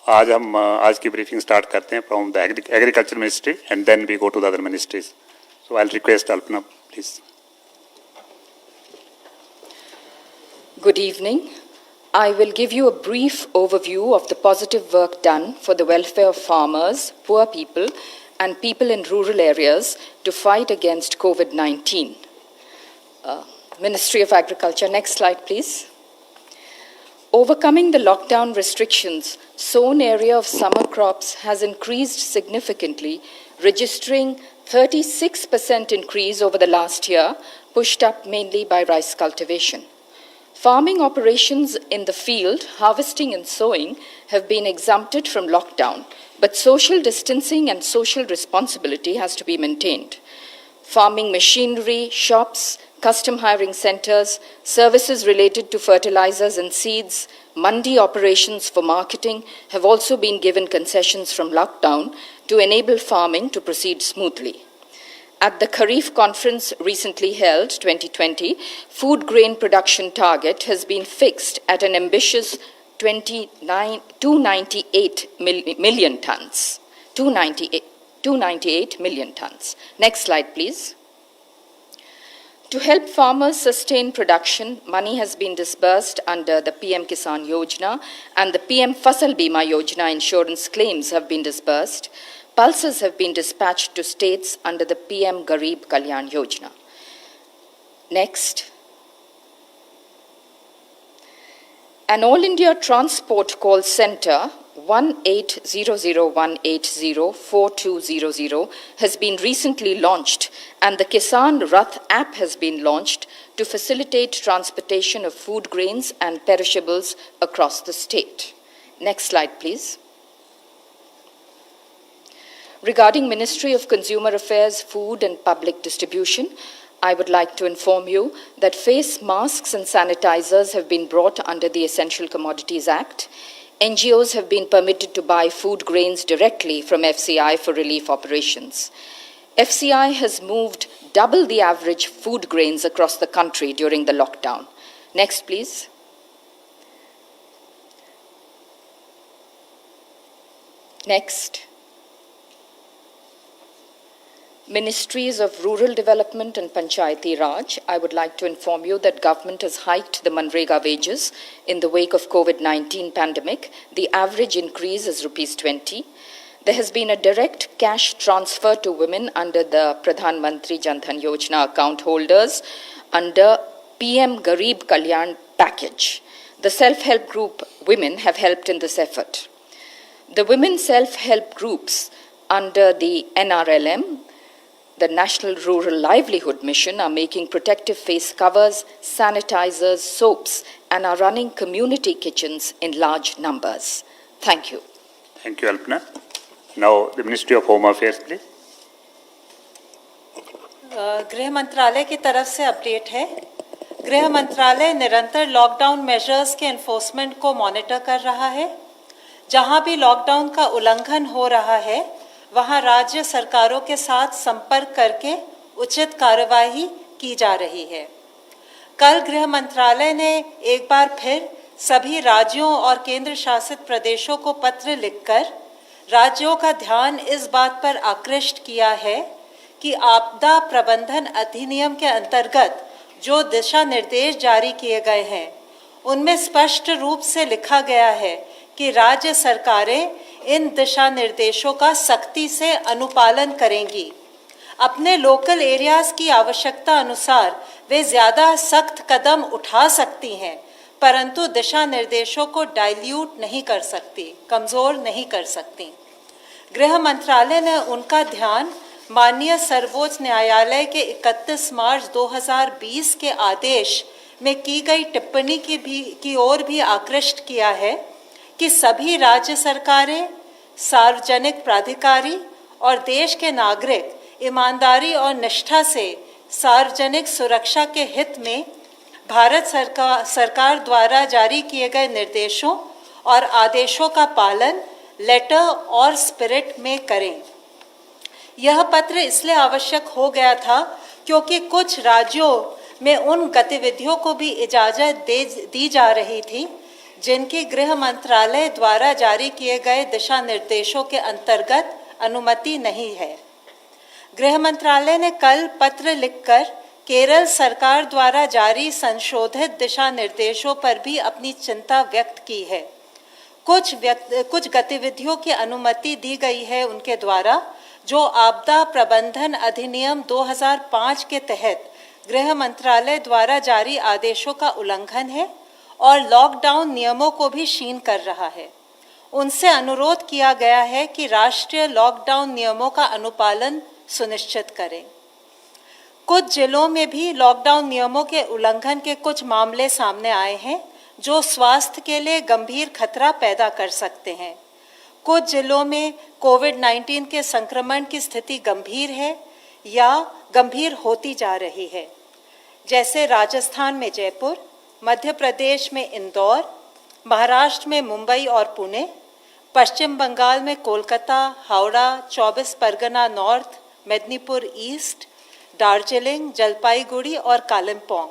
आज की briefing start करते हैं from the agriculture ministry and then we go to the other ministries. So I will request Alpana please. Good evening. I will give you a brief overview of the positive work done for the welfare of farmers, poor people, and people in rural areas to fight against COVID-19. Ministry of Agriculture, next slide, please. Overcoming the lockdown restrictions, sown area of summer crops has increased significantly, registering 36% increase over the last year, pushed up mainly by rice cultivation. Farming operations in the field, harvesting and sowing, have been exempted from lockdown, but social distancing and social responsibility has to be maintained. Farming machinery, shops, custom hiring centers, services related to fertilizers and seeds, mandi operations for marketing have also been given concessions from lockdown to enable farming to proceed smoothly. At the Kharif conference recently held, 2020, food grain production target has been fixed at an ambitious 298 million tons. 298 million tons. Next slide, please. To help farmers sustain production, money has been disbursed under the PM Kisan Yojana and the PM Fasal Bima Yojana insurance claims have been disbursed. Pulses have been dispatched to states under the PM Garib Kalyan Yojana. Next. An All India Transport Call Centre 1800180420 has been recently launched and the Kisan Rath app has been launched to facilitate transportation of food grains and perishables across the state. Next slide, please. Regarding Ministry of Consumer Affairs, Food and Public Distribution, I would like to inform you that face masks and sanitizers have been brought under the Essential Commodities Act. NGOs have been permitted to buy food grains directly from FCI for relief operations. FCI has moved double the average food grains across the country during the lockdown. Next, please. Next. Ministries of Rural Development and Panchayati Raj, I would like to inform you that government has hiked the Manrega wages in the wake of COVID-19 pandemic. The average increase is Rs 20. There has been a direct cash transfer to women under the Pradhan Mantri Jan Dhan Yojana account holders under PM Garib Kalyan package. The self-help group women have helped in this effort. The women self-help groups under the NRLM, the National Rural Livelihood Mission, are making protective face covers, sanitizers, soaps, and are running community kitchens in large numbers. Thank you. Thank you, Alpna. Now, the Ministry of Home Affairs, please. गृह मंत्रालय की तरफ से update है. गृह मंत्रालय निरंतर lockdown measures के एनफोर्समेंट को मॉनिटर कर रहा है. जहां भी लॉकडाउन का उल्लंघन हो रहा है, वहां राज्य सरकारों के साथ संपर्क करके उचित कार्यवाही की जा रही है. कल गृह मंत्रालय ने एक बार फिर सभी राज्यों और केंद्र शासित प्रदेशों को पत्र लिखकर राज्यों का ध्यान इस बात पर आकृष्ट किया है कि आपदा प्रबंधन अधिनियम के अंतर्गत जो दिशा निर्देश जारी किए गए हैं, उनमें स्पष्ट रूप से लिखा गया है कि राज्य सरकारें इन दिशा निर्देशों का सख्ती से अनुपालन करेंगी. अपने लोकल एरियाज की आवश्यकता अनुसार वे ज़्यादा सख्त कदम उठा सकती हैं, परंतु दिशा निर्देशों को डाइल्यूट नहीं कर सकती, कमज़ोर नहीं कर सकती. गृह मंत्रालय ने उनका ध्यान माननीय सर्वोच्च न्यायालय के 31 मार्च 2020 के आदेश में की गई टिप्पणी की ओर भी आकृष्ट किया है कि सभी राज्य सरकारें, सार्वजनिक प्राधिकारी और देश के नागरिक ईमानदारी और निष्ठा से सार्वजनिक सुरक्षा के हित में भारत सरकार द्वारा जारी किए गए निर्देशों और आदेशों का पालन लेटर और स्पिरिट में करें. यह पत्र इसलिए आवश्यक हो गया था क्योंकि कुछ राज्यों में उन गतिविधियों को भी इजाज़त दी जा रही थी जिनकी गृह मंत्रालय द्वारा जारी किए गए दिशा निर्देशों के अंतर्गत अनुमति नहीं है। गृह मंत्रालय ने कल पत्र लिखकर केरल सरकार द्वारा जारी संशोधित दिशा निर्देशों पर भी अपनी चिंता व्यक्त की है। कुछ गतिविधियों की अनुमति दी गई है उनके द्वारा जो आपदा प्रबंधन अधिनियम 2005 के तहत गृह मंत्रालय द्वारा जारी आदेशों का उल्लंघन है और लॉकडाउन नियमों को भी क्षीण कर रहा है। उनसे अनुरोध किया गया है कि राष्ट्रीय लॉकडाउन नियमों का अनुपालन सुनिश्चित करें। कुछ जिलों में भी लॉकडाउन नियमों के उल्लंघन के कुछ मामले सामने आए हैं जो स्वास्थ्य के लिए गंभीर खतरा पैदा कर सकते हैं। कुछ जिलों में कोविड-19 के संक्रमण की स्थिति गंभीर है या गंभीर होती जा रही है, जैसे राजस्थान में जयपुर, मध्य प्रदेश में इंदौर, महाराष्ट्र में मुंबई और पुणे, पश्चिम बंगाल में कोलकाता, हावड़ा, 24 परगना नॉर्थ, मेदिनीपुर ईस्ट, दार्जिलिंग, जलपाईगुड़ी और कालिम्पोंग।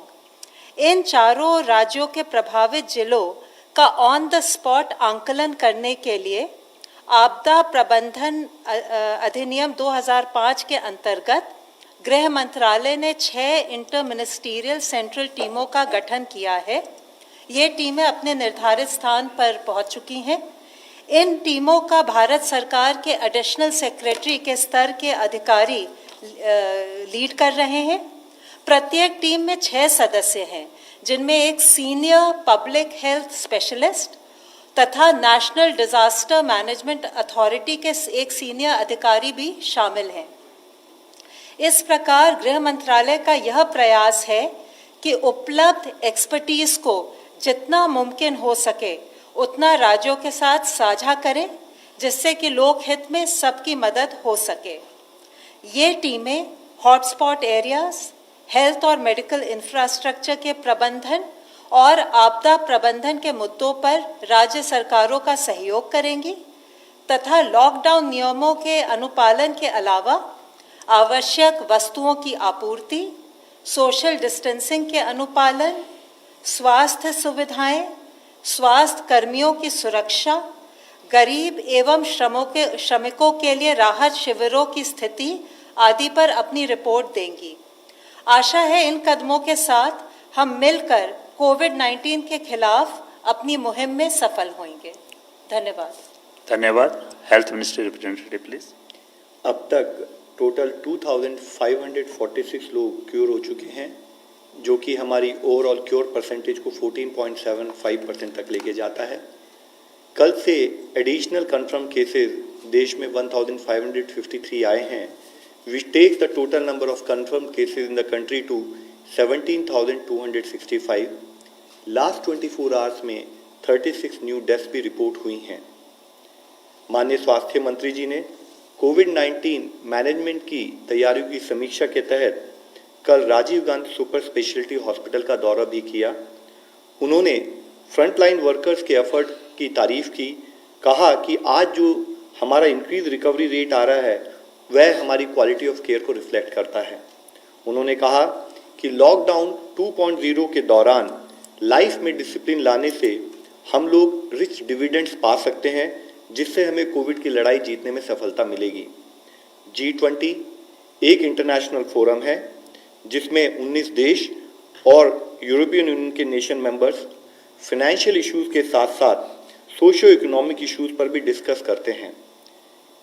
इन चारों राज्यों के प्रभावित जिलों का ऑन द स्पॉट आंकलन करने के लिए आपदा प्रबंधन अधिनियम 2005 के अंतर्गत गृह मंत्रालय ने 6 इंटर मिनिस्टीरियल सेंट्रल टीमों का गठन किया है। ये टीमें अपने निर्धारित स्थान पर पहुंच चुकी हैं। इन टीमों का भारत सरकार के एडिशनल सेक्रेटरी के स्तर के अधिकारी लीड कर रहे हैं। प्रत्येक टीम में 6 सदस्य हैं, जिनमें एक सीनियर पब्लिक हेल्थ स्पेशलिस्ट तथा नेशनल डिजास्टर मैनेजमेंट अथॉरिटी के एक सीनियर अधिकारी भी शामिल हैं। इस प्रकार गृह मंत्रालय का यह प्रयास है कि उपलब्ध एक्सपर्टीज को जितना मुमकिन हो सके उतना राज्यों के साथ साझा करें, जिससे कि लोक हित में सबकी मदद हो सके। ये टीमें हॉटस्पॉट एरियाज, हेल्थ और मेडिकल इंफ्रास्ट्रक्चर के प्रबंधन और आपदा प्रबंधन के मुद्दों पर राज्य सरकारों का सहयोग करेंगी तथा लॉकडाउन नियमों के अनुपालन के अलावा आवश्यक वस्तुओं की आपूर्ति, सोशल डिस्टेंसिंग के अनुपालन, स्वास्थ्य सुविधाएं, स्वास्थ्य कर्मियों की सुरक्षा, गरीब एवं श्रमिकों के लिए राहत शिविरों की स्थिति आदि पर अपनी रिपोर्ट देंगी। आशा है इन कदमों के साथ हम मिलकर कोविड-19 के खिलाफ अपनी मुहिम में सफल होंगे। धन्यवाद। धन्यवाद। Health ministry representative please. अब तक टोटल 2546 लोग क्योर हो चुके हैं, जो कि हमारी ओवरऑल क्योर परसेंटेज को 14.75% तक लेके जाता है। कल से एडिशनल कंफर्म केसेस देश में 1553 आए हैं, which takes the total number of confirmed cases in the country to 17,265. Last 24 hours में 36 न्यू डेथ्स भी रिपोर्ट हुई हैं। माननीय स्वास्थ्य मंत्री जी ने कोविड-19 मैनेजमेंट की तैयारियों की समीक्षा के तहत कल Rajiv Gandhi super speciality hospital का दौरा भी किया। उन्होंने फ्रंटलाइन वर्कर्स के एफर्ट की तारीफ की, कहा कि आज जो हमारा इंक्रीज रिकवरी रेट आ रहा है वह हमारी क्वालिटी ऑफ केयर को रिफ्लेक्ट करता है। उन्होंने कहा कि लॉकडाउन 2.0 के दौरान लाइफ में डिसिप्लिन लाने से हम लोग रिच डिविडेंड्स पा सकते हैं, जिससे हमें कोविड की लड़ाई जीतने में सफलता मिलेगी। G20 एक इंटरनेशनल फोरम है जिसमें 19 देश और यूरोपियन यूनियन के नेशन मेंबर्स फाइनेंशियल इश्यूज के साथ साथ सोशियो इकोनॉमिक इश्यूज पर भी डिस्कस करते हैं।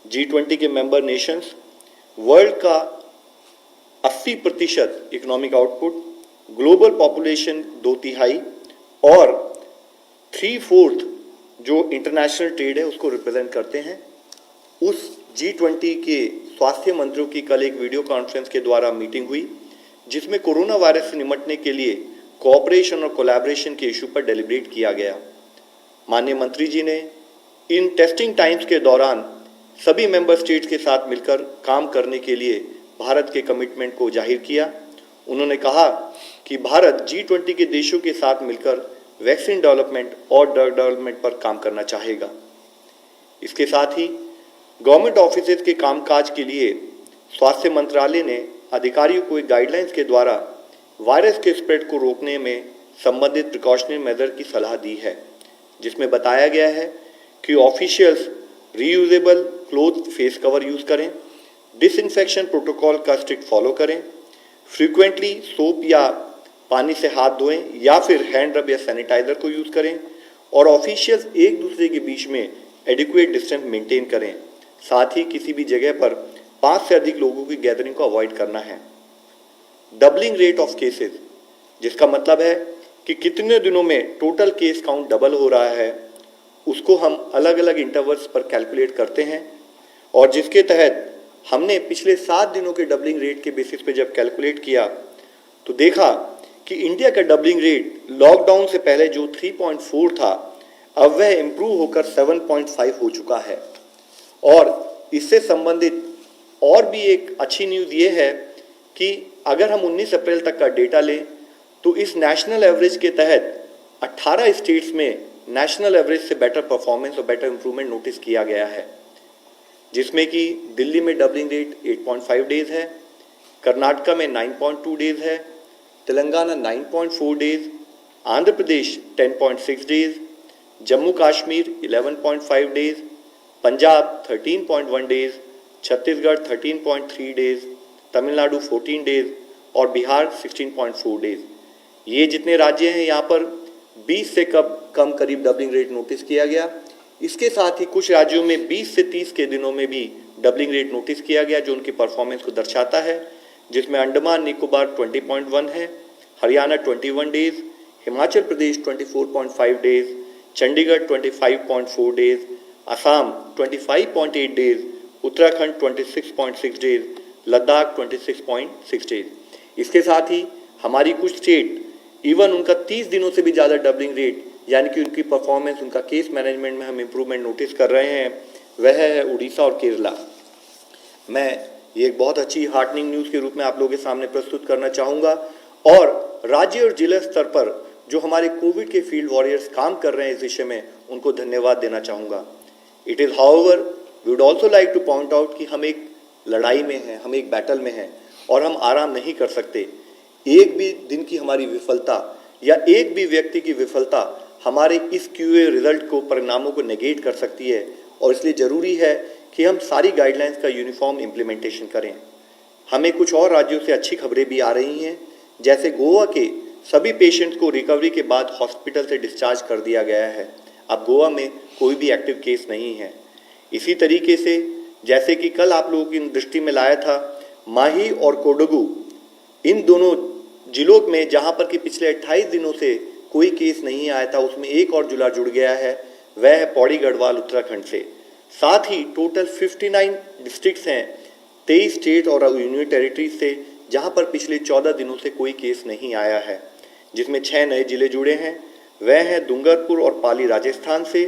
G20 के मेंबर नेशंस वर्ल्ड का 80% इकोनॉमिक आउटपुट, ग्लोबल पॉपुलेशन 2/3 और 3/4 जो इंटरनेशनल ट्रेड है उसको रिप्रेजेंट करते हैं। उस G20 के स्वास्थ्य मंत्रियों की कल एक वीडियो कॉन्फ्रेंस के द्वारा मीटिंग हुई, जिसमें कोरोना वायरस से निपटने के लिए कोऑपरेशन और कोलैबोरेशन के इशू पर डेलिब्रेट किया गया। माननीय मंत्री जी ने इन टेस्टिंग टाइम्स के दौरान सभी मेंबर स्टेट्स के साथ मिलकर काम करने के लिए भारत के कमिटमेंट को जाहिर किया। उन्होंने कहा कि भारत G20 के देशों के साथ मिलकर वैक्सीन डेवलपमेंट और ड्रग डेवलपमेंट पर काम करना चाहेगा। इसके साथ ही गवर्नमेंट ऑफिसेज के कामकाज के लिए स्वास्थ्य मंत्रालय ने अधिकारियों को एक गाइडलाइंस के द्वारा वायरस के स्प्रेड को रोकने में संबंधित प्रिकॉशनरी मेजर की सलाह दी है। जिसमें बताया गया है कि officials reusable cloth face cover use करें, डिसइंफेक्शन प्रोटोकॉल का स्ट्रिक्ट फॉलो करें, फ्रीक्वेंटली सोप या पानी से हाथ धोएं या फिर हैंड रब या सैनिटाइजर को यूज़ करें और ऑफिशियल्स एक दूसरे के बीच में एडिक्वेट डिस्टेंस मेंटेन करें। साथ ही किसी भी जगह पर 5 से अधिक लोगों की गैदरिंग को अवॉइड करना है। डबलिंग रेट ऑफ केसेस, जिसका मतलब है कि कितने दिनों में टोटल केस काउंट डबल हो रहा है, उसको हम अलग अलग इंटरवल्स पर कैलकुलेट करते हैं और जिसके तहत हमने पिछले 7 दिनों के डबलिंग रेट के बेसिस पे जब कैलकुलेट किया तो देखा कि इंडिया का डबलिंग रेट लॉकडाउन से पहले जो 3.4 था, अब वह इम्प्रूव होकर 7.5 हो चुका है। और इससे संबंधित और भी एक अच्छी न्यूज़ ये है कि अगर हम 19 अप्रैल तक का डेटा लें तो इस नेशनल एवरेज के तहत 18 स्टेट्स में नेशनल एवरेज से बेटर परफॉर्मेंस और बेटर इंप्रूवमेंट नोटिस किया गया है, जिसमें कि दिल्ली में डबलिंग रेट 8.5 डेज है, कर्नाटका में 9.2 डेज है, Telangana 9.4 days, Andhra Pradesh 10.6 days, Jammu Kashmir 11.5 days, Punjab 13.1 days, Chhattisgarh 13.3 days, Tamil Nadu 14 days और बिहार 16.4 डेज। ये जितने राज्य हैं यहाँ पर 20 से कम करीब डबलिंग रेट नोटिस किया गया। इसके साथ ही कुछ राज्यों में 20 से 30 के दिनों में भी डबलिंग रेट नोटिस किया गया, जो उनकी परफॉर्मेंस को दर्शाता है, जिसमें अंडमान निकोबार 20.1 है, Haryana 21 days, Himachal Pradesh 24.5 days, Chandigarh 25.4 days, Assam 25.8 days, Uttarakhand 26.6 days, Ladakh 26.6 days. इसके साथ ही हमारी कुछ स्टेट इवन उनका 30 दिनों से भी ज़्यादा डबलिंग रेट यानी कि उनकी परफॉर्मेंस, उनका केस मैनेजमेंट में हम इम्प्रूवमेंट नोटिस कर रहे हैं, वह है उड़ीसा और केरला। मैं ये एक बहुत अच्छी हार्टनिंग न्यूज़ के रूप में आप लोगों के सामने प्रस्तुत करना चाहूँगा और राज्य और जिला स्तर पर जो हमारे कोविड के फील्ड वॉरियर्स काम कर रहे हैं इस विषय में, उनको धन्यवाद देना चाहूँगा। It is however we would also like to point out कि हम एक लड़ाई में हैं, हम एक बैटल में हैं और हम आराम नहीं कर सकते। एक भी दिन की हमारी विफलता या एक भी व्यक्ति की विफलता हमारे इस QA रिजल्ट को, परिणामों को नेगेट कर सकती है और इसलिए ज़रूरी है कि हम सारी गाइडलाइंस का यूनिफॉर्म इम्प्लीमेंटेशन करें। हमें कुछ और राज्यों से अच्छी खबरें भी आ रही हैं, जैसे गोवा के सभी पेशेंट्स को रिकवरी के बाद हॉस्पिटल से डिस्चार्ज कर दिया गया है। अब गोवा में कोई भी एक्टिव केस नहीं है। इसी तरीके से जैसे कि कल आप लोगों की दृष्टि में लाया था, माही और कोडगू, इन दोनों जिलों में जहां पर कि पिछले 28 दिनों से कोई केस नहीं आया था, उसमें एक और जिला जुड़ गया है, वह है पौड़ी गढ़वाल उत्तराखंड से। साथ ही टोटल 59 डिस्ट्रिक्ट्स हैं 23 स्टेट और यूनियन टेरिटरीज से, जहां पर पिछले 14 दिनों से कोई केस नहीं आया है, जिसमें 6 नए जिले जुड़े हैं। वह हैं डूंगरपुर और पाली राजस्थान से,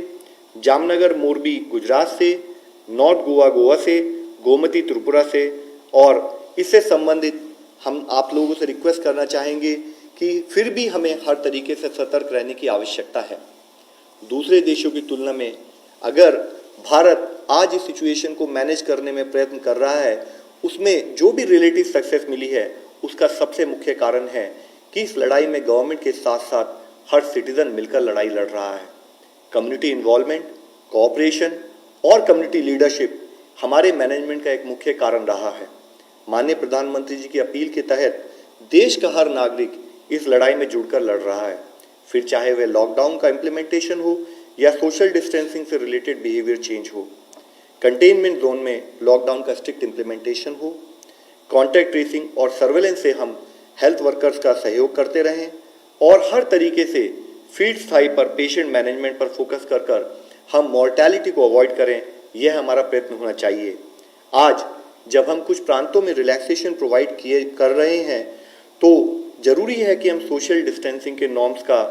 जामनगर मोरबी गुजरात से, नॉर्थ गोवा गोवा से, गोमती त्रिपुरा से। और इससे संबंधित हम आप लोगों से रिक्वेस्ट करना चाहेंगे कि फिर भी हमें हर तरीके से सतर्क रहने की आवश्यकता है। दूसरे देशों की तुलना में अगर भारत आज इस सिचुएशन को मैनेज करने में प्रयत्न कर रहा है, उसमें जो भी रिलेटिव सक्सेस मिली है, उसका सबसे मुख्य कारण है कि इस लड़ाई में गवर्नमेंट के साथ साथ हर सिटीजन मिलकर लड़ाई लड़ रहा है। कम्युनिटी इन्वॉल्वमेंट, कोऑपरेशन और कम्युनिटी लीडरशिप हमारे मैनेजमेंट का एक मुख्य कारण रहा है। माननीय प्रधानमंत्री जी की अपील के तहत देश का हर नागरिक इस लड़ाई में जुड़कर लड़ रहा है, फिर चाहे वह लॉकडाउन का इम्प्लीमेंटेशन हो या सोशल डिस्टेंसिंग से रिलेटेड बिहेवियर चेंज हो, कंटेनमेंट जोन में लॉकडाउन का स्ट्रिक्ट इम्प्लीमेंटेशन हो, कॉन्टैक्ट ट्रेसिंग और सर्वेलेंस से हम हेल्थ वर्कर्स का सहयोग करते रहें और हर तरीके से फील्ड स्थाई पर पेशेंट मैनेजमेंट पर फोकस कर हम मॉर्टेलिटी को अवॉइड करें, यह हमारा प्रयत्न होना चाहिए। आज जब हम कुछ प्रांतों में रिलैक्सेशन प्रोवाइड कर रहे हैं, तो जरूरी है कि हम सोशल डिस्टेंसिंग के नॉर्म्स का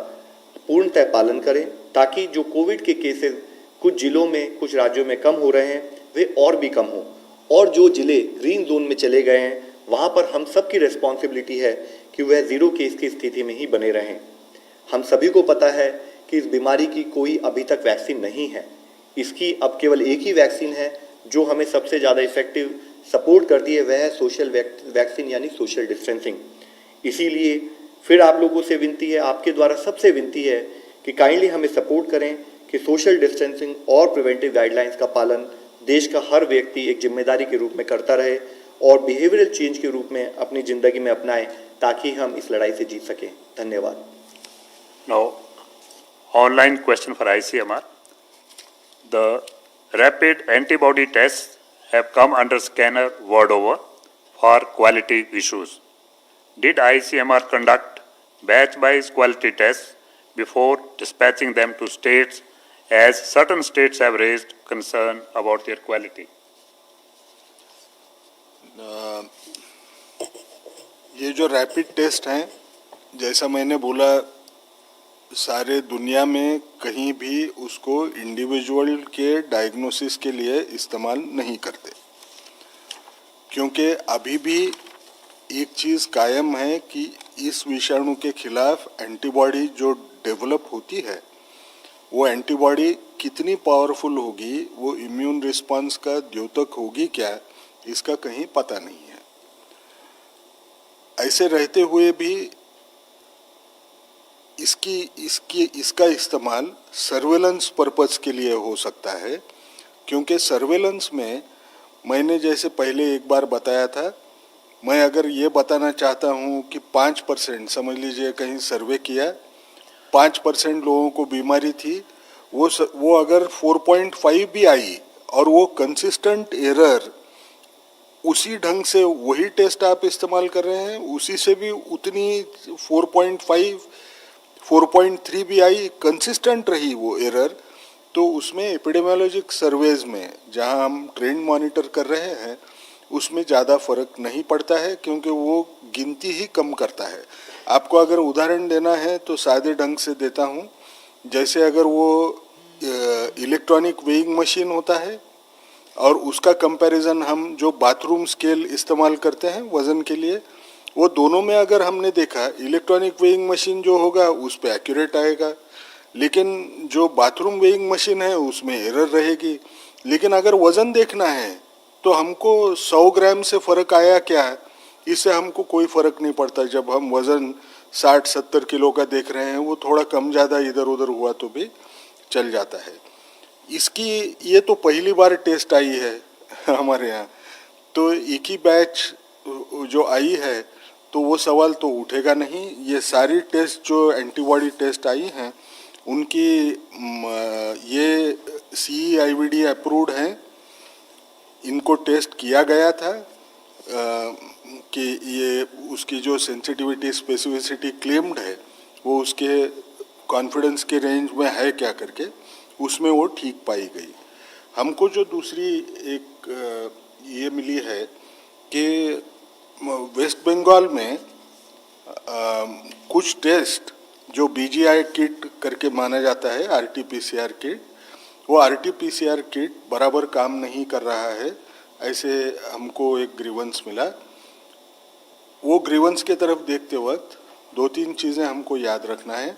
पूर्णतः पालन करें, ताकि जो कोविड के केसेस कुछ जिलों में, कुछ राज्यों में कम हो रहे हैं, वे और भी कम हो। और जो जिले ग्रीन जोन में चले गए हैं, वहाँ पर हम सबकी रिस्पॉन्सिबिलिटी है कि वह 0 केस की स्थिति में ही बने रहें। हम सभी को पता है कि इस बीमारी की कोई अभी तक वैक्सीन नहीं है। इसकी अब केवल एक ही वैक्सीन है जो हमें सबसे ज़्यादा इफेक्टिव सपोर्ट करती है, वह है सोशल वैक्सीन यानी सोशल डिस्टेंसिंग। इसीलिए फिर आप लोगों से विनती है, आपके द्वारा सबसे विनती है कि कि काइंडली हमें सपोर्ट करें कि सोशल डिस्टेंसिंग और प्रिवेंटिव गाइडलाइंस का पालन देश का हर व्यक्ति एक जिम्मेदारी के रूप में करता रहे और बिहेवियरल चेंज के रूप में अपनी ज़िंदगी में अपनाएं ताकि हम इस लड़ाई से जीत सकें। धन्यवाद। Now, online question for ICMR. The rapid antibody tests have come under scanner world over for quality issues. Did ICMR conduct batch-wise quality tests before dispatching them to states, as certain states have raised concern about their quality? ये जो rapid test हैं, जैसा मैंने बोला, सारे दुनिया में कहीं भी उसको इंडिविजुअल के डायग्नोसिस के लिए इस्तेमाल नहीं करते, क्योंकि अभी भी एक चीज़ कायम है कि इस विषाणु के खिलाफ एंटीबॉडी जो डेवलप होती है, वो एंटीबॉडी कितनी पावरफुल होगी, वो इम्यून रिस्पांस का द्योतक होगी क्या, इसका कहीं पता नहीं है। ऐसे रहते हुए भी इसका इस्तेमाल सर्वेलेंस पर्पस के लिए हो सकता है, क्योंकि सर्वेलेंस में मैंने जैसे पहले एक बार बताया था, मैं अगर ये बताना चाहता हूँ कि 5%, समझ लीजिए कहीं सर्वे किया, 5% लोगों को बीमारी थी, वो अगर 4.5 भी आई और वो कंसिस्टेंट एरर उसी ढंग से वही टेस्ट आप इस्तेमाल कर रहे हैं, उसी से भी उतनी 4.5 4.3 भी आई, कंसिस्टेंट रही वो एरर, तो उसमें एपिडेमियोलॉजिक सर्वेज में जहां हम ट्रेंड मॉनिटर कर रहे हैं उसमें ज़्यादा फर्क नहीं पड़ता है, क्योंकि वो गिनती ही कम करता है। आपको अगर उदाहरण देना है तो सादे ढंग से देता हूँ। जैसे अगर वो इलेक्ट्रॉनिक वेइंग मशीन होता है और उसका कंपैरिजन हम जो बाथरूम स्केल इस्तेमाल करते हैं वज़न के लिए, वो दोनों में अगर हमने देखा, इलेक्ट्रॉनिक वेइंग मशीन जो होगा उस पे एक्यूरेट आएगा, लेकिन जो बाथरूम वेइंग मशीन है उसमें एरर रहेगी। लेकिन अगर वज़न देखना है तो हमको 100 ग्राम से फ़र्क आया क्या, इससे हमको कोई फ़र्क नहीं पड़ता। जब हम वज़न 60-70 किलो का देख रहे हैं, वो थोड़ा कम ज़्यादा इधर उधर हुआ तो भी चल जाता है। इसकी ये तो पहली बार टेस्ट आई है हमारे यहाँ, तो एक ही बैच जो आई है तो वो सवाल तो उठेगा नहीं। ये सारी टेस्ट जो एंटीबॉडी टेस्ट आई हैं उनकी ये CE-IVD अप्रूव्ड हैं, इनको टेस्ट किया गया था कि ये उसकी जो सेंसिटिविटी स्पेसिफिसिटी क्लेम्ड है वो उसके कॉन्फिडेंस के रेंज में है क्या करके, उसमें वो ठीक पाई गई। हमको जो दूसरी एक ये मिली है कि वेस्ट बंगाल में कुछ टेस्ट जो BGI किट करके माना जाता है, RT-PCR किट, वो RT-PCR किट बराबर काम नहीं कर रहा है, ऐसे हमको एक ग्रीवेंस मिला। वो ग्रीवेंस के तरफ देखते वक्त 2-3 चीज़ें हमको याद रखना है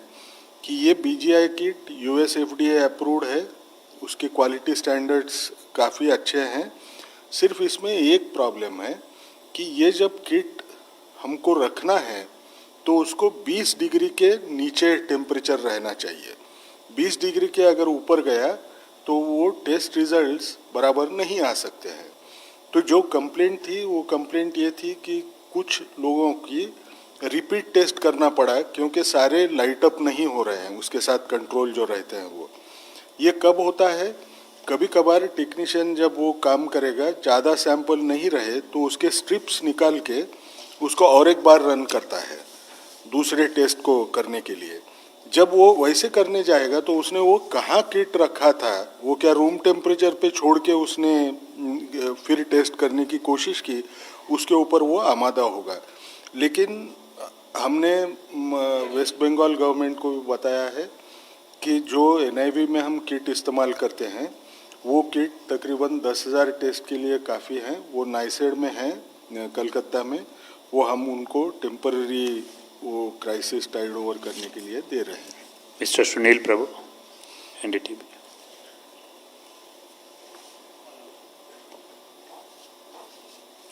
कि ये BGI kit US FDA approved है, उसके क्वालिटी स्टैंडर्ड्स काफ़ी अच्छे हैं। सिर्फ इसमें एक प्रॉब्लम है कि ये जब किट हमको रखना है तो उसको 20 डिग्री के नीचे टेम्परेचर रहना चाहिए। 20 डिग्री के अगर ऊपर गया तो वो टेस्ट रिजल्ट्स बराबर नहीं आ सकते हैं। तो जो कंप्लेंट थी वो कंप्लेंट ये थी कि कुछ लोगों की रिपीट टेस्ट करना पड़ा, क्योंकि सारे लाइट अप नहीं हो रहे हैं, उसके साथ कंट्रोल जो रहते हैं वो। ये कब होता है, कभी कभार टेक्नीशियन जब वो काम करेगा, ज़्यादा सैंपल नहीं रहे तो उसके स्ट्रिप्स निकाल के उसको और एक बार रन करता है दूसरे टेस्ट को करने के लिए। जब वो वैसे करने जाएगा तो उसने वो कहाँ किट रखा था, वो क्या रूम टेम्परेचर पे छोड़ के उसने फिर टेस्ट करने की कोशिश की, उसके ऊपर वो आमादा होगा। लेकिन हमने वेस्ट बंगाल गवर्नमेंट को भी बताया है कि जो NIV में हम किट इस्तेमाल करते हैं वो किट तकरीबन 10,000 टेस्ट के लिए काफ़ी हैं। वो नाइसेड में हैं कलकत्ता में, वो हम उनको टेम्पररी वो क्राइसिस टाइड ओवर करने के लिए दे रहे हैं। Mr. Sunil Prabhu, NDTV.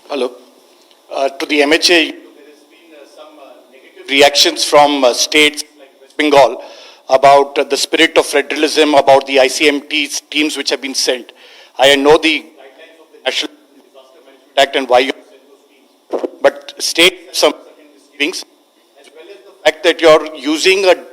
Hello. To the MHA, there has been some negative reactions from states like West Bengal about the spirit of federalism, about the ICMT teams which have been sent. I know the guidelines of the National Disaster Management Act and why you have sent those teams. But state some misgivings, as well as the fact that you're using and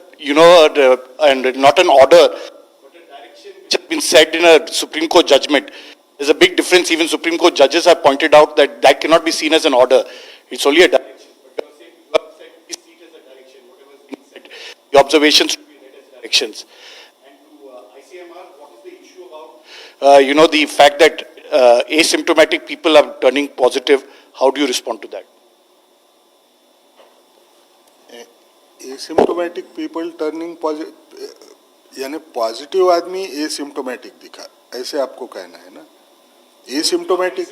not an order, but a direction which has been said in a Supreme Court judgment. There's a big difference. Even Supreme Court judges have pointed out that that cannot be seen as an order. It's only a direction. But you have said please see it as a direction, whatever is being said. The observations should be read as directions. And to ICMR, what is the issue about, the fact that asymptomatic people are turning positive? How do you respond to that? Asymptomatic people turning positive यानी positive आदमी asymptomatic दिखा, ऐसे आपको कहना है ना? Asymptomatic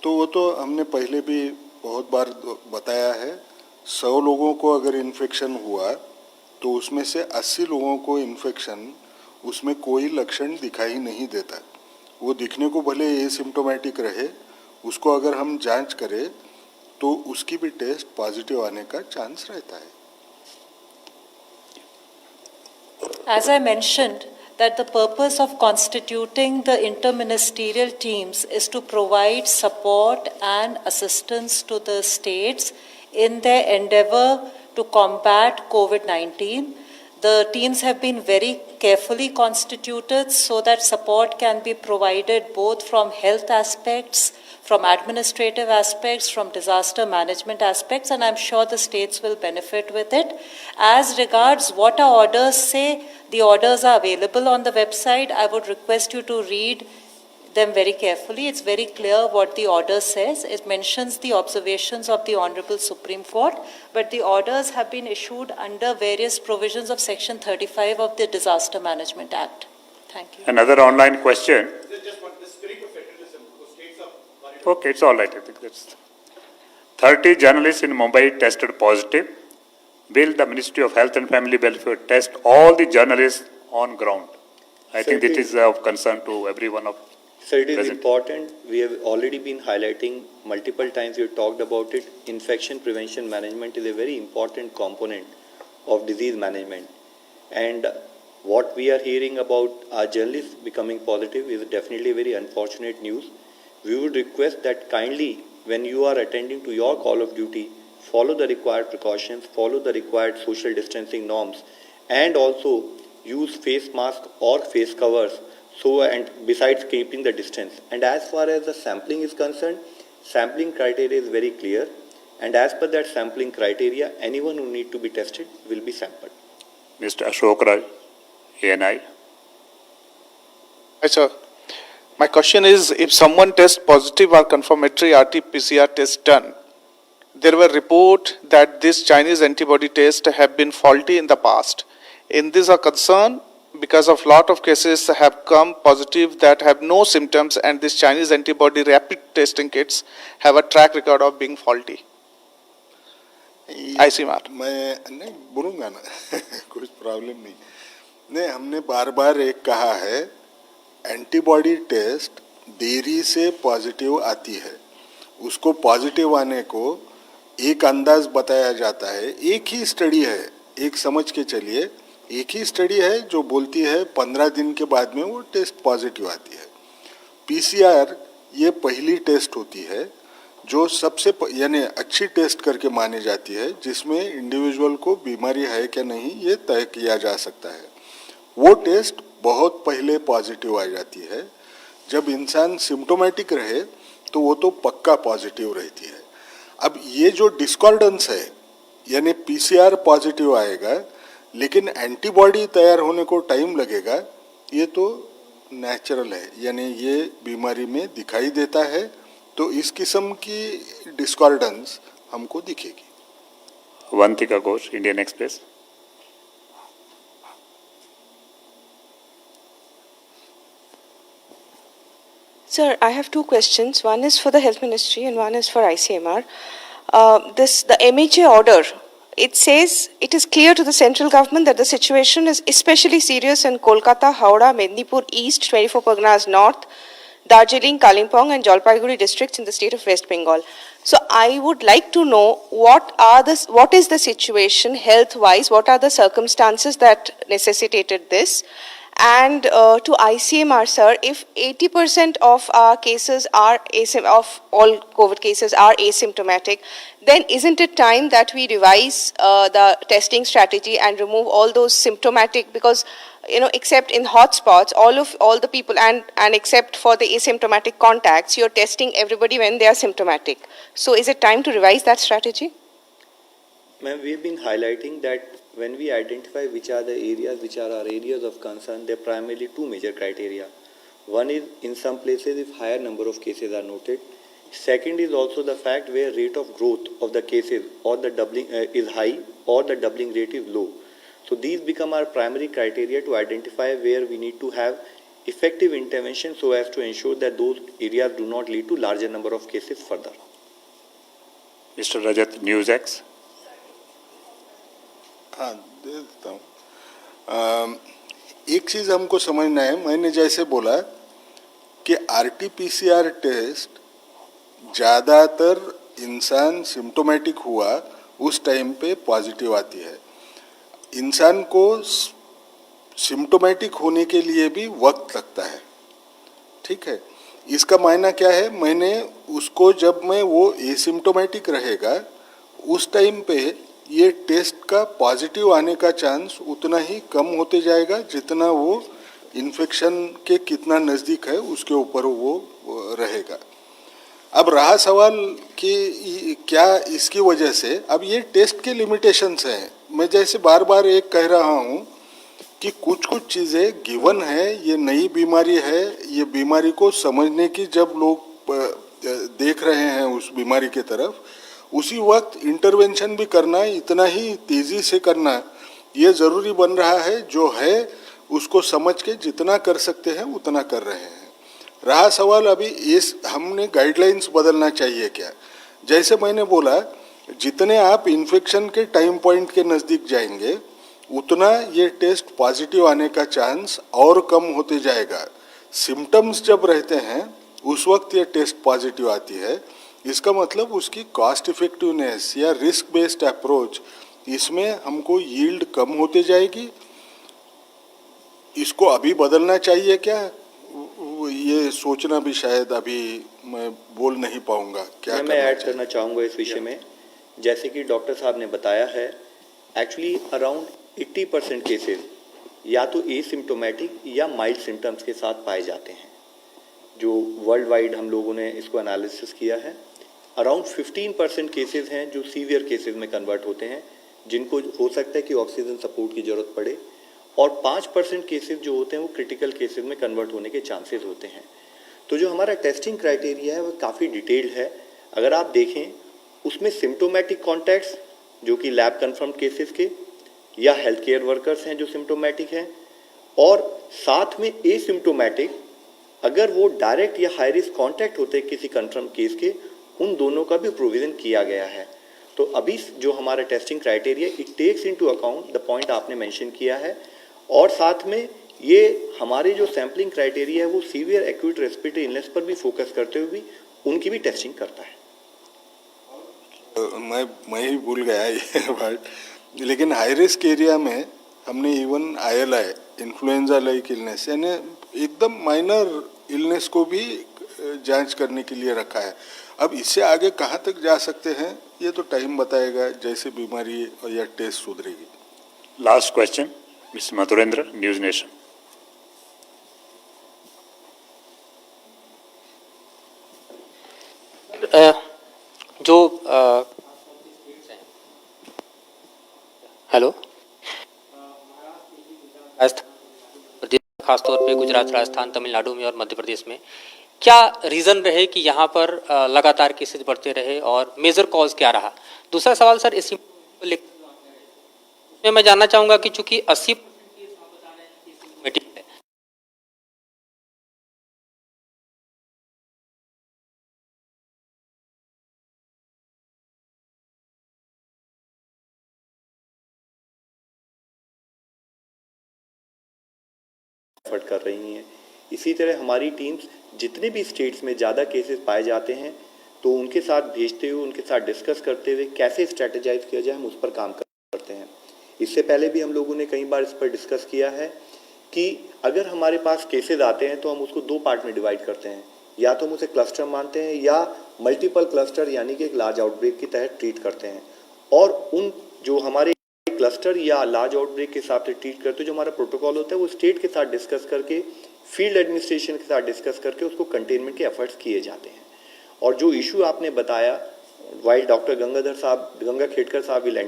तो वो तो हमने पहले भी बहुत बार बताया है। 100 लोगों को अगर इन्फेक्शन हुआ तो उसमें से 80 लोगों को इन्फेक्शन उसमें कोई लक्षण दिखाई नहीं देता। वो दिखने को भले एसिम्टोमेटिक रहे, उसको अगर हम जांच करें तो उसकी भी टेस्ट पॉजिटिव आने का चांस रहता है। As I mentioned, that the purpose of constituting the interministerial teams is to provide support and assistance to the states in their endeavor to combat COVID-19. The teams have been very carefully constituted so that support can be provided both from health aspects, from administrative aspects, from disaster management aspects, and I'm sure the states will benefit with it. As regards what our orders say, the orders are available on the website. I would request you to read them very carefully. It's very clear what the order says. It mentions the observations of the Honorable Supreme Court, but the orders have been issued under various provisions of Section 35 of the Disaster Management Act. Thank you. Another online question. Okay, it's all right. I think that's 30 journalists in Mumbai tested positive. Will the Ministry of Health and Family Welfare test all the journalists on ground? I think that is of concern to everyone of Sir, it is present. important. We have already been highlighting multiple times. We have talked about it. Infection prevention management is a very important component of disease management. And what we are hearing about our journalists becoming positive is definitely very unfortunate news. We would request that kindly, when you are attending to your call of duty, follow the required precautions, follow the required social distancing norms, and also use face mask or face covers. And besides keeping the distance. And as far as the sampling is concerned, sampling criteria is very clear. And as per that sampling criteria, anyone who need to be tested will be sampled. Mr. Ashok Raj, ANI. Hi, sir. My question is, if someone tests positive or confirmatory RT-PCR test done, there were reports that this Chinese antibody test have been faulty in the past. In this a concern, because of lot of cases have come positive that have no symptoms, and this Chinese antibody rapid testing kits have a track record of being faulty. ICMR. मैं नहीं बोलूँगा ना कुछ problem नहीं। हमने बार बार एक कहा है, एंटीबॉडी टेस्ट देरी से पॉजिटिव आती है, उसको पॉजिटिव आने को एक अंदाज बताया जाता है। एक ही स्टडी है, एक समझ के चलिए, एक ही स्टडी है जो बोलती है 15 दिन के बाद में वो टेस्ट पॉजिटिव आती है। पीसीआर ये पहली टेस्ट होती है जो सबसे यानी अच्छी टेस्ट करके मानी जाती है, जिसमें इंडिविजुअल को बीमारी है क्या नहीं ये तय किया जा सकता है। वो टेस्ट बहुत पहले पॉजिटिव आ जाती है। जब इंसान सिम्टोमेटिक रहे तो वो तो पक्का पॉजिटिव रहती है। अब ये जो डिस्कॉर्डेंस है, यानी पीसीआर पॉजिटिव आएगा लेकिन एंटीबॉडी तैयार होने को टाइम लगेगा, ये तो नेचुरल है, यानी ये बीमारी में दिखाई देता है। तो इस किस्म की डिस्कॉर्डेंस हमको दिखेगी। Vantika Ghosh, Indian Express. Sir, I have two questions. One is for the Health Ministry and one is for ICMR. The MHA order, it says it is clear to the central government that the situation is especially serious in Kolkata, Howrah, Mednipur East, 24 Parganas North, Darjeeling, Kalimpong and Jalpaiguri districts in the state of West Bengal. So I would like to know what is the situation health-wise, what are the circumstances that necessitated this? And to ICMR, sir, if 80% of our cases are of all COVID cases are asymptomatic, then isn't it time that we revise the testing strategy and remove all those symptomatic? Because except in hotspots, all the people and except for the asymptomatic contacts, you're testing everybody when they are symptomatic. So is it time to revise that strategy? Ma'am, we've been highlighting that when we identify which are the areas which are our areas of concern, there are primarily two major criteria. One is in some places if higher number of cases are noted. Second is also the fact where rate of growth of the cases or the doubling is high or the doubling rate is low. So these become our primary criteria to identify where we need to have effective intervention so as to ensure that those areas do not lead to larger number of cases further. Mr. Rajat, News X. हाँ दे देता हूँ। एक चीज़ हमको समझना है, मैंने जैसे बोला कि RT-PCR टेस्ट ज़्यादातर इंसान सिम्टोमेटिक हुआ उस टाइम पे पॉजिटिव आती है। इंसान को सिम्टोमेटिक होने के लिए भी वक्त लगता है, ठीक है। इसका मायना क्या है, मैंने उसको जब मैं वो एसिम्टोमेटिक रहेगा उस टाइम पे ये टेस्ट का पॉजिटिव आने का चांस उतना ही कम होते जाएगा जितना वो इन्फेक्शन के कितना नज़दीक है उसके ऊपर वो रहेगा। अब रहा सवाल कि क्या इसकी वजह से, अब ये टेस्ट के लिमिटेशंस हैं। मैं जैसे बार बार एक कह रहा हूँ कि कुछ कुछ चीज़ें गिवन है, ये नई बीमारी है, ये बीमारी को समझने की जब लोग देख रहे हैं उस बीमारी के तरफ, उसी वक्त इंटरवेंशन भी करना, इतना ही तेज़ी से करना ये ज़रूरी बन रहा है। जो है उसको समझ के जितना कर सकते हैं उतना कर रहे हैं। रहा सवाल अभी इस हमने गाइडलाइंस बदलना चाहिए क्या, जैसे मैंने बोला जितने आप इन्फेक्शन के टाइम पॉइंट के नज़दीक जाएंगे उतना ये टेस्ट पॉजिटिव आने का चांस और कम होते जाएगा। सिम्टम्स जब रहते हैं उस वक्त ये टेस्ट पॉजिटिव आती है। इसका मतलब उसकी कॉस्ट इफेक्टिवनेस या रिस्क बेस्ड अप्रोच, इसमें हमको यील्ड कम होते जाएगी। इसको अभी बदलना चाहिए क्या, ये सोचना भी शायद अभी मैं बोल नहीं पाऊंगा। क्या मैं ऐड करना चाहूँगा इस विषय में, जैसे कि डॉक्टर साहब ने बताया है, एक्चुअली अराउंड 80% केसेस या तो एसिम्टोमेटिक या माइल्ड सिम्टम्स के साथ पाए जाते हैं। जो वर्ल्ड वाइड हम लोगों ने इसको एनालिसिस किया है, अराउंड 15% केसेस हैं जो सीवियर केसेस में कन्वर्ट होते हैं, जिनको हो सकता है कि ऑक्सीजन सपोर्ट की ज़रूरत पड़े, और 5% केसेस जो होते हैं वो क्रिटिकल केसेस में कन्वर्ट होने के चांसेस होते हैं। तो जो हमारा टेस्टिंग क्राइटेरिया है वो काफ़ी डिटेल्ड है। अगर आप देखें उसमें सिम्टोमेटिक कॉन्टैक्ट्स जो कि लैब कन्फर्म्ड केसेस के या हेल्थ केयर वर्कर्स हैं जो सिम्टोमेटिक हैं, और साथ में एसिम्टोमेटिक अगर वो डायरेक्ट या हाई रिस्क कॉन्टैक्ट होते हैं किसी कन्फर्म केस के, उन दोनों का भी प्रोविज़न किया गया है। तो अभी जो हमारा testing criteria it takes into account the point आपने मेंशन किया है, और साथ में ये हमारे जो सैम्पलिंग क्राइटेरिया है वो सीवियर एक्यूट रेस्पिरेटरी इलनेस पर भी फोकस करते हुए भी उनकी भी टेस्टिंग करता है। मैं ही भूल गया ये वर्ड, लेकिन हाई रिस्क एरिया में हमने even ILI influenza like illness यानी एकदम माइनर इलनेस को भी जांच करने के लिए रखा है। अब इससे आगे कहाँ तक जा सकते हैं ये तो टाइम बताएगा, जैसे बीमारी या टेस्ट सुधरेगी। Last question, mister Madhurendra, news nation. जो हेलो, खासतौर पे गुजरात, राजस्थान, तमिलनाडु में और मध्य प्रदेश में क्या रीज़न रहे कि यहाँ पर लगातार केसेस बढ़ते रहे और मेजर कॉज क्या रहा? दूसरा सवाल सर इसी में मैं जानना चाहूँगा कि चूंकि 80% केस आप बता रहे हैं कि सिम्टोमेटिक है, एफर्ट कर रही हैं। इसी तरह हमारी टीम्स जितने भी स्टेट्स में ज़्यादा केसेस पाए जाते हैं तो उनके साथ भेजते हुए, उनके साथ डिस्कस करते हुए कैसे स्ट्रेटेजाइज किया जाए, हम उस पर काम करते हैं। इससे पहले भी हम लोगों ने कई बार इस पर डिस्कस किया है कि अगर हमारे पास केसेस आते हैं तो हम उसको 2 पार्ट में डिवाइड करते हैं, या तो हम उसे क्लस्टर मानते हैं या मल्टीपल क्लस्टर यानी कि एक लार्ज आउटब्रेक के तहत ट्रीट करते हैं। और उन जो हमारे क्लस्टर या लार्ज आउटब्रेक के हिसाब से ट्रीट करते हैं, जो हमारा प्रोटोकॉल होता है वो स्टेट के साथ डिस्कस करके, फील्ड एडमिनिस्ट्रेशन के साथ डिस्कस करके उसको कंटेनमेंट के एफर्ट्स किए जाते हैं। और जो इशू आपने बताया, वाइल डॉक्टर गंगा खेड़कर साहब will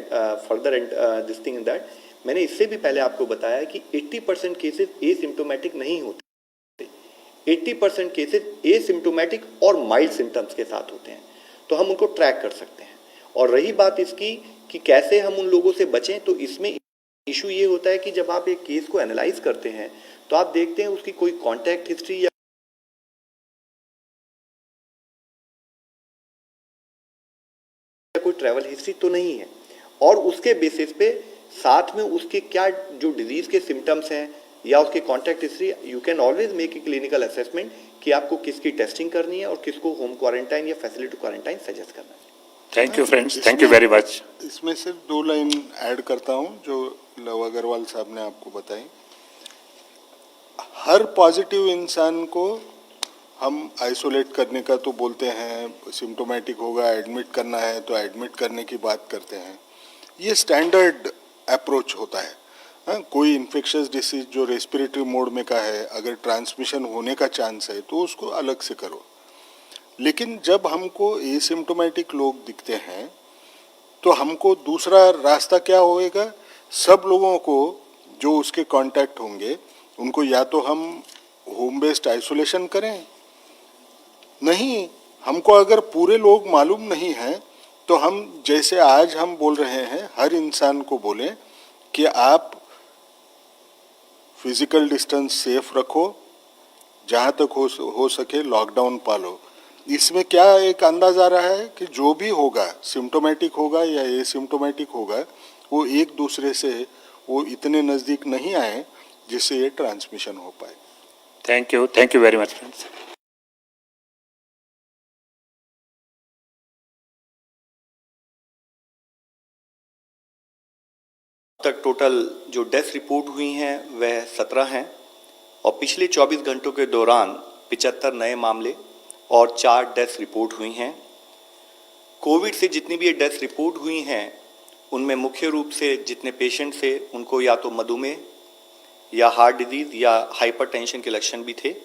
further this thing in that, मैंने इससे भी पहले आपको बताया कि 80% केसेस एसिम्प्टोमेटिक नहीं होते, 80% केसेस एसिम्प्टोमेटिक और माइल्ड सिम्टम्स के साथ होते हैं, तो हम उनको ट्रैक कर सकते हैं। और रही बात इसकी कि कैसे हम उन लोगों से बचें, तो इसमें इशू ये होता है कि जब आप एक केस को एनालाइज करते हैं तो आप देखते हैं उसकी कोई कॉन्टैक्ट हिस्ट्री या कोई ट्रैवल हिस्ट्री तो नहीं है, और उसके बेसिस पे साथ में उसके क्या जो डिजीज के सिम्टम्स हैं या उसके contact history, you can always make a clinical assessment कि आपको किसकी टेस्टिंग करनी है और किसको होम क्वारंटाइन या फैसिलिटी क्वारंटाइन सजेस्ट करना है। Thank you friends, thank you very much. इसमें सिर्फ 2 लाइन ऐड करता हूं जो लव अग्रवाल साहब ने आपको बताई। हर पॉजिटिव इंसान को हम आइसोलेट करने का तो बोलते हैं, सिम्टोमेटिक होगा एडमिट करना है तो एडमिट करने की बात करते हैं, ये स्टैंडर्ड अप्रोच होता है। हाँ, कोई इन्फेक्शियस डिसीज जो रेस्पिरेटरी मोड में का है, अगर ट्रांसमिशन होने का चांस है तो उसको अलग से करो। लेकिन जब हमको एसिम्प्टोमेटिक लोग दिखते हैं तो हमको दूसरा रास्ता क्या होएगा, सब लोगों को जो उसके कांटेक्ट होंगे उनको या तो हम होम बेस्ड आइसोलेशन करें, नहीं हमको अगर पूरे लोग मालूम नहीं है तो हम जैसे आज हम बोल रहे हैं हर इंसान को बोलें कि आप फिजिकल डिस्टेंस सेफ रखो, जहाँ तक हो सके लॉकडाउन पालो। इसमें क्या एक अंदाज आ रहा है कि जो भी होगा, सिम्टोमेटिक होगा या एसिम्टोमेटिक होगा, वो एक दूसरे से वो इतने नज़दीक नहीं आए जिससे ये ट्रांसमिशन हो पाए। Thank you very much friends. तक टोटल जो डेथ रिपोर्ट हुई हैं वह 17 हैं, और पिछले 24 घंटों के दौरान 75 नए मामले और 4 डेथ रिपोर्ट हुई हैं। कोविड से जितनी भी ये डेथ रिपोर्ट हुई हैं उनमें मुख्य रूप से जितने पेशेंट थे उनको या तो मधुमेह या हार्ट डिजीज या हाइपरटेंशन के लक्षण भी थे।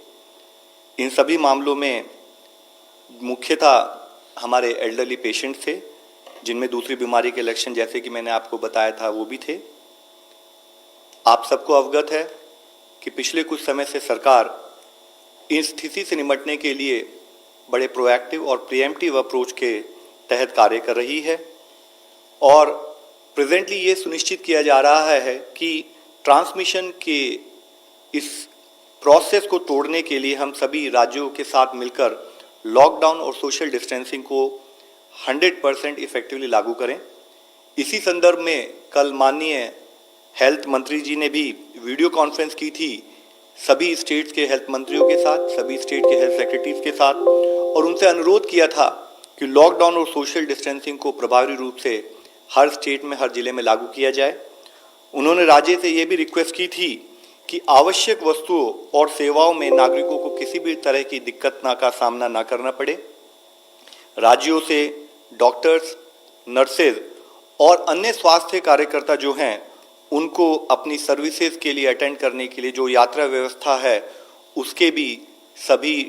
इन सभी मामलों में मुख्यतः हमारे एल्डरली पेशेंट थे जिनमें दूसरी बीमारी के लक्षण जैसे कि मैंने आपको बताया था वो भी थे। आप सबको अवगत है कि पिछले कुछ समय से सरकार इस स्थिति से निपटने के लिए बड़े प्रोएक्टिव और प्रिएम्प्टिव अप्रोच के तहत कार्य कर रही है, और प्रेजेंटली ये सुनिश्चित किया जा रहा है कि ट्रांसमिशन के इस प्रोसेस को तोड़ने के लिए हम सभी राज्यों के साथ मिलकर लॉकडाउन और सोशल डिस्टेंसिंग को 100% इफेक्टिवली लागू करें। इसी संदर्भ में कल माननीय हेल्थ मंत्री जी ने भी वीडियो कॉन्फ्रेंस की थी सभी स्टेट्स के हेल्थ मंत्रियों के साथ, सभी स्टेट के हेल्थ सेक्रेटरीज के साथ, और उनसे अनुरोध किया था कि लॉकडाउन और सोशल डिस्टेंसिंग को प्रभावी रूप से हर स्टेट में, हर जिले में लागू किया जाए। उन्होंने राज्य से ये भी रिक्वेस्ट की थी कि आवश्यक वस्तुओं और सेवाओं में नागरिकों को किसी भी तरह की दिक्कत का सामना न करना पड़े। राज्यों से डॉक्टर्स, नर्सेज और अन्य स्वास्थ्य कार्यकर्ता जो हैं उनको अपनी सर्विसेज के लिए अटेंड करने के लिए जो यात्रा व्यवस्था है उसके भी सभी